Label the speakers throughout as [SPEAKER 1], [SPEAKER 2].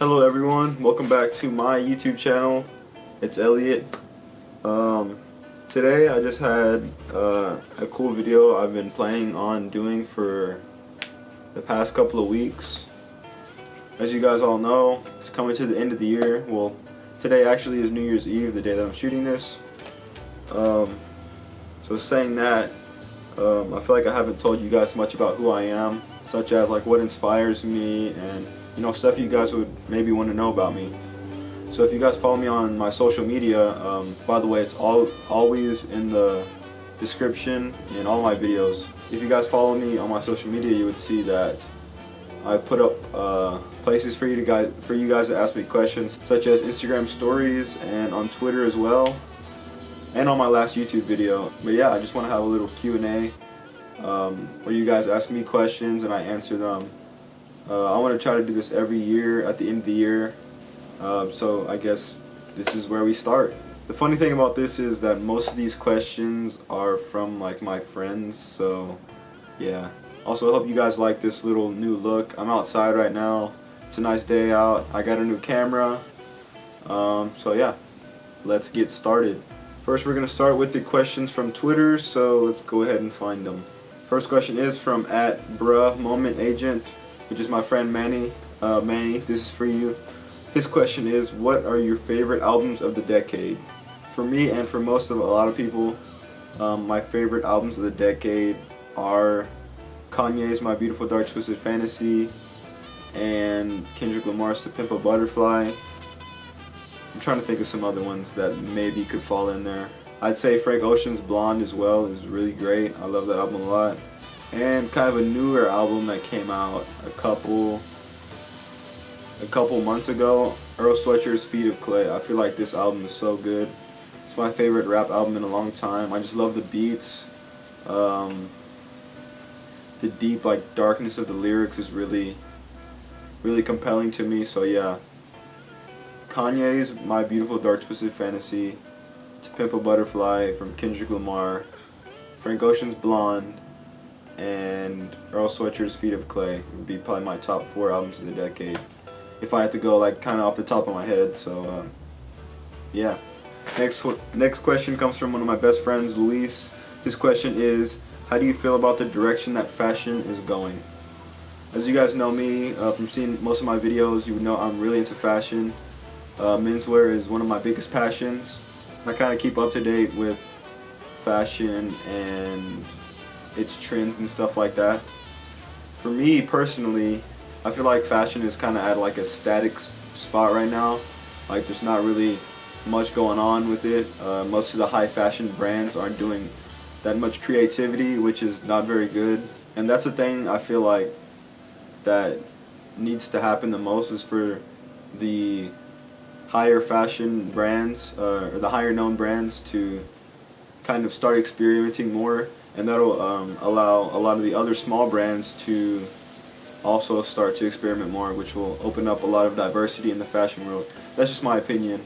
[SPEAKER 1] Hello everyone, welcome back to my YouTube channel. It's Elliot. Today I just had a cool video I've been planning on doing for the past couple of weeks. As you guys all know, it's coming to the end of the year. Well, today actually is New Year's Eve, the day that I'm shooting this. So saying that, I feel like I haven't told you guys much about who I am, such as like what inspires me and stuff you guys would maybe want to know about me. So if you guys follow me on my social media, by the way, it's always in the description in all my videos. If you guys follow me on my social media, you would see that I put up places for you guys to ask me questions, such as Instagram stories and on Twitter as well, and on my last YouTube video. But yeah, I just want to have a little Q&A where you guys ask me questions and I answer them. I want to try to do this every year at the end of the year, so I guess this is where we start. The funny thing about this is that most of these questions are from like my friends, so yeah. Also, I hope you guys like this little new look. I'm outside right now. It's a nice day out. I got a new camera. So yeah, let's get started. First, we're going to start with the questions from Twitter, so let's go ahead and find them. First question is from @BruhMomentAgent, which is my friend Manny. Manny, this is for you. His question is, what are your favorite albums of the decade? For me and for a lot of people, my favorite albums of the decade are Kanye's My Beautiful Dark Twisted Fantasy and Kendrick Lamar's To Pimp a Butterfly. I'm trying to think of some other ones that maybe could fall in there. I'd say Frank Ocean's Blonde as well is really great. I love that album a lot. And kind of a newer album that came out a couple months ago, Earl Sweatshirt Feet of Clay. I feel like this album is so good. It's my favorite rap album in a long time. I just love the beats. The deep darkness of the lyrics is really compelling to me. So yeah, Kanye's My Beautiful Dark Twisted Fantasy, To Pimp a Butterfly from Kendrick Lamar, Frank Ocean's Blonde, and Earl Sweatshirt's Feet of Clay would be probably my top 4 albums of the decade, if I had to go kind of off the top of my head. So yeah. Next question comes from one of my best friends, Luis. His question is, how do you feel about the direction that fashion is going? As you guys know me from seeing most of my videos, you would know I'm really into fashion. Menswear is one of my biggest passions. I kind of keep up to date with fashion and its trends and stuff like that. For me personally, I feel like fashion is kind of at a static spot right now. There's not really much going on with it. Most of the high fashion brands aren't doing that much creativity, which is not very good. And that's the thing I feel like that needs to happen the most, is for the higher fashion brands or the higher known brands to kind of start experimenting more, and that'll allow a lot of the other small brands to also start to experiment more, which will open up a lot of diversity in the fashion world. That's just my opinion.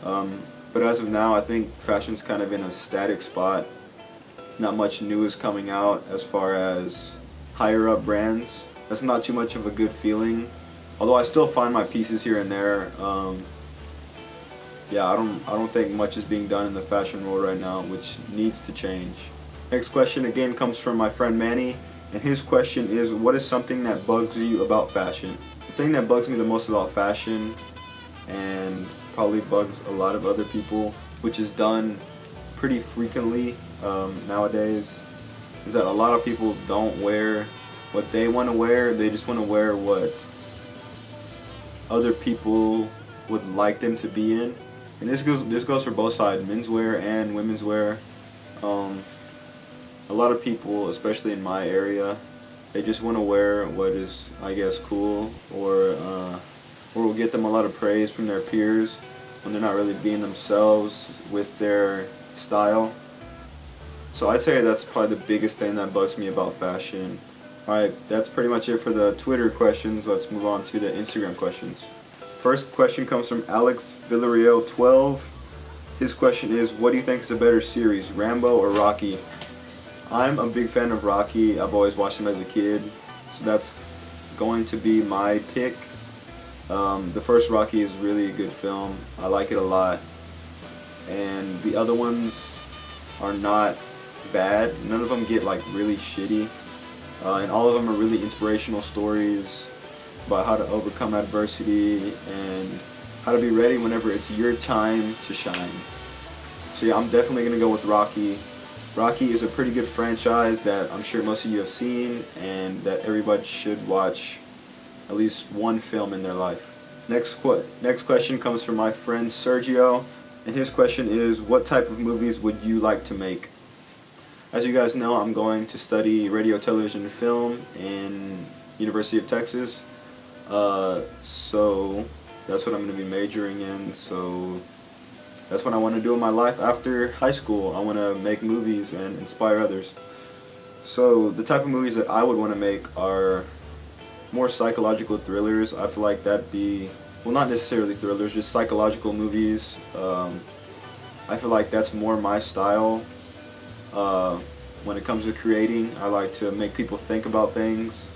[SPEAKER 1] But as of now, I think fashion's kind of in a static spot. Not much new is coming out as far as higher up brands. That's not too much of a good feeling. Although I still find my pieces here and there. Yeah, I don't think much is being done in the fashion world right now, which needs to change. Next question again comes from my friend Manny, and his question is, what is something that bugs you about fashion? The thing that bugs me the most about fashion, and probably bugs a lot of other people, which is done pretty frequently nowadays, is that a lot of people don't wear what they want to wear. They just want to wear what other people would like them to be in. And this goes for both sides, menswear and women's wear. A lot of people, especially in my area, they just want to wear what is, I guess, cool, or will get them a lot of praise from their peers when they're not really being themselves with their style. So I'd say that's probably the biggest thing that bugs me about fashion. Alright, that's pretty much it for the Twitter questions. Let's move on to the Instagram questions. First question comes from Alex Villarreal 12. His question is, what do you think is a better series, Rambo or Rocky? I'm a big fan of Rocky. I've always watched him as a kid, so that's going to be my pick. The first Rocky is really a good film. I like it a lot. And the other ones are not bad. None of them get like really shitty. And all of them are really inspirational stories about how to overcome adversity and how to be ready whenever it's your time to shine. So yeah, I'm definitely going to go with Rocky. Rocky is a pretty good franchise that I'm sure most of you have seen and that everybody should watch at least one film in their life. Next question comes from my friend Sergio, and his question is, what type of movies would you like to make? As you guys know, I'm going to study radio, television, and film in University of Texas. So that's what I'm going to be majoring in. So that's what I want to do in my life after high school. I want to make movies and inspire others. So the type of movies that I would want to make are more psychological thrillers. I feel like that'd be, well, not necessarily thrillers, just psychological movies. I feel like that's more my style. When it comes to creating, I like to make people think about things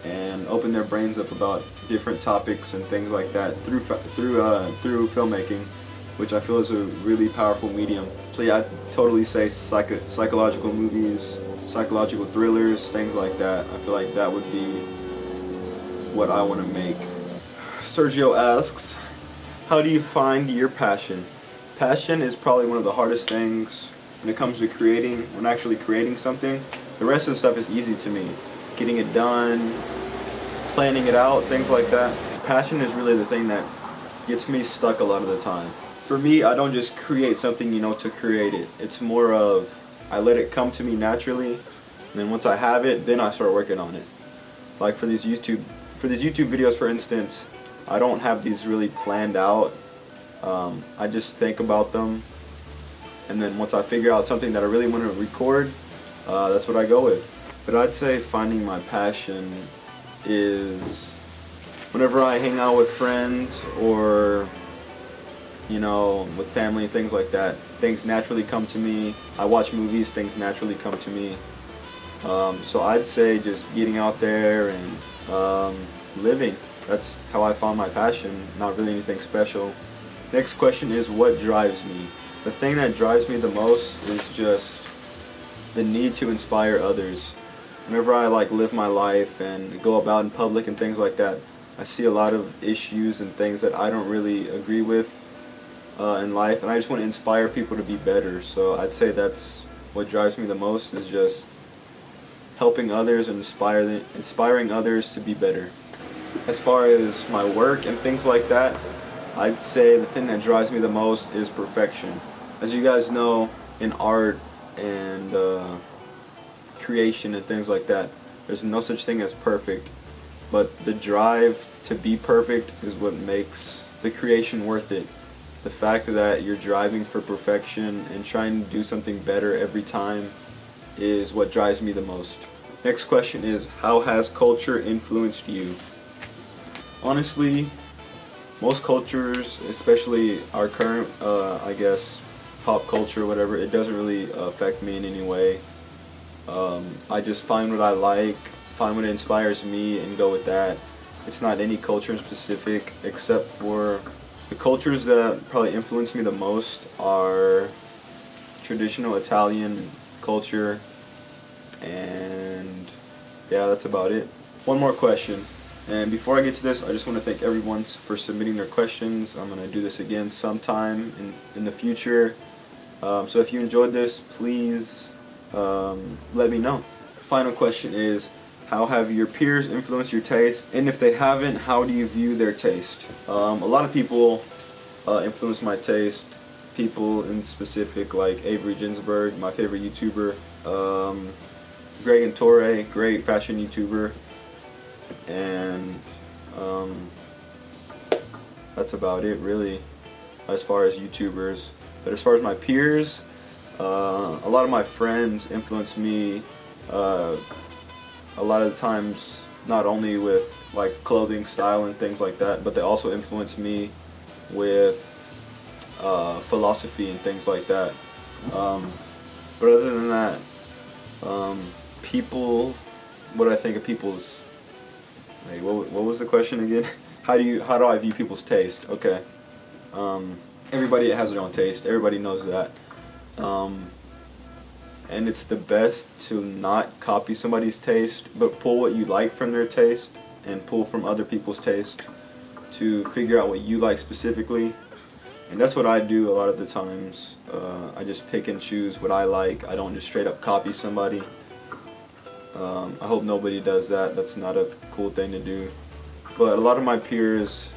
[SPEAKER 1] and open their brains up about different topics and things like that through filmmaking, which I feel is a really powerful medium. So yeah, I'd totally say psychological movies, psychological thrillers, things like that. I feel like that would be what I want to make. Sergio asks, how do you find your passion? Passion is probably one of the hardest things when it comes to creating, when actually creating something. The rest of the stuff is easy to me. Getting it done, planning it out, things like that. Passion is really the thing that gets me stuck a lot of the time. For me, I don't just create something, to create it. It's more of, I let it come to me naturally, and then once I have it, then I start working on it. Like for these YouTube videos, for instance, I don't have these really planned out. I just think about them, and then once I figure out something that I really want to record, that's what I go with. But I'd say finding my passion is whenever I hang out with friends or with family and things like that, things naturally come to me. I watch movies, things naturally come to me. So I'd say just getting out there and living. That's how I found my passion, not really anything special. Next question is, what drives me? The thing that drives me the most is just the need to inspire others. Whenever I live my life and go about in public and things like that, I see a lot of issues and things that I don't really agree with in life, and I just want to inspire people to be better. So I'd say that's what drives me the most, is just helping others and inspiring others to be better. As far as my work and things like that, I'd say the thing that drives me the most is perfection. As you guys know, in art and creation and things like that, there's no such thing as perfect, but the drive to be perfect is what makes the creation worth it. The fact that you're driving for perfection and trying to do something better every time is what drives me the most. Next question is, how has culture influenced you? Honestly, most cultures, especially our current, pop culture or whatever, it doesn't really affect me in any way. I just find what I like, find what inspires me, and go with that. It's not any culture in specific, except for the cultures that probably influence me the most are traditional Italian culture, and yeah, that's about it. One more question, and before I get to this, I just want to thank everyone for submitting their questions. I'm going to do this again sometime in the future, so if you enjoyed this, please let me know. Final question is, how have your peers influenced your taste? And if they haven't, how do you view their taste? A lot of people influence my taste. People in specific, like Avery Ginsberg, my favorite YouTuber. Greg and Torre, great fashion YouTuber. And that's about it, really, as far as YouTubers. But as far as my peers, a lot of my friends influence me a lot of the times, not only with clothing style and things like that, but they also influence me with philosophy and things like that. But other than that, people, what I think of people's, what was the question again? how do I view people's taste? Okay. Everybody has their own taste. Everybody knows that. And it's the best to not copy somebody's taste, but pull what you like from their taste and pull from other people's taste to figure out what you like specifically. And that's what I do a lot of the times. I just pick and choose what I like. I don't just straight up copy somebody. I hope nobody does that. That's not a cool thing to do. But a lot of my peers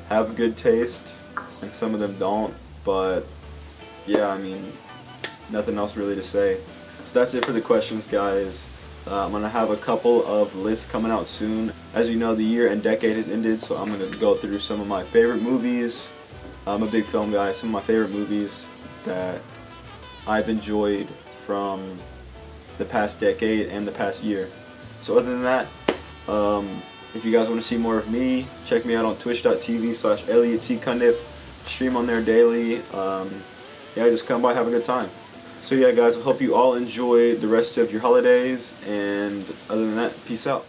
[SPEAKER 1] have good taste, and some of them don't. But yeah, I mean, nothing else really to say. So that's it for the questions, guys. I'm going to have a couple of lists coming out soon. As you know, the year and decade has ended, so I'm going to go through some of my favorite movies. I'm a big film guy. Some of my favorite movies that I've enjoyed from the past decade and the past year. So other than that, if you guys want to see more of me, check me out on twitch.tv/ElliotTCundiff. Stream on there daily. Yeah, just come by, have a good time. So yeah, guys, I hope you all enjoy the rest of your holidays, and other than that, peace out.